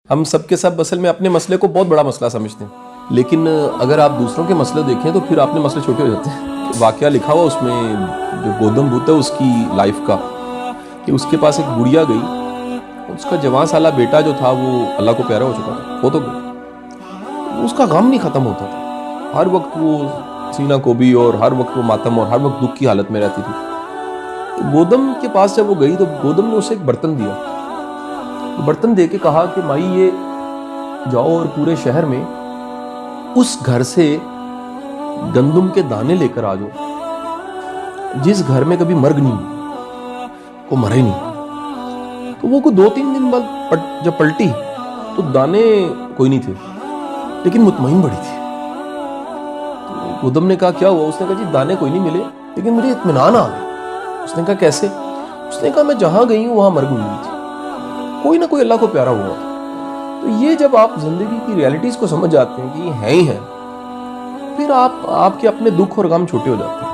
ہم سب کے سب اصل میں اپنے مسئلے کو بہت بڑا مسئلہ سمجھتے ہیں، لیکن اگر آپ دوسروں کے مسئلے دیکھیں تو پھر اپنے مسئلے چھوٹے ہو جاتے ہیں۔ واقعہ لکھا ہوا اس میں جو گوتم بدھ ہے اس کی لائف کا، کہ اس کے پاس ایک گڑیا گئی، اس کا جوان سالہ بیٹا جو تھا وہ اللہ کو پیارا ہو چکا تھا، وہ تو اس کا غم نہیں ختم ہوتا تھا، ہر وقت وہ سینہ کوبی اور ہر وقت وہ ماتم اور ہر وقت دکھ کی حالت میں رہتی تھی۔ تو گوتم کے پاس جب وہ گئی تو گوتم نے اسے ایک برتن دیا، برتن دے کے کہا کہ مائی یہ جاؤ اور پورے شہر میں اس گھر سے گندم کے دانے لے کر آ جاؤ جس گھر میں کبھی مرگ نہیں ہوا، وہ مرے نہیں۔ تو وہ کو 2-3 دن بعد جب پلٹی تو دانے کوئی نہیں تھے، لیکن مطمئن بڑی تھی۔ گوتم نے کہا کیا ہوا؟ اس نے کہا جی دانے کوئی نہیں ملے لیکن مجھے اطمینان آ گیا۔ اس نے کہا کیسے؟ اس نے کہا میں جہاں گئی ہوں وہاں مرگ ملی تھی، کوئی نہ کوئی اللہ کو پیارا ہوا تھا۔ تو یہ جب آپ زندگی کی ریالٹیز کو سمجھ جاتے ہیں کہ یہ ہے ہی ہے، پھر آپ کے اپنے دکھ اور غم چھوٹے ہو جاتے ہیں۔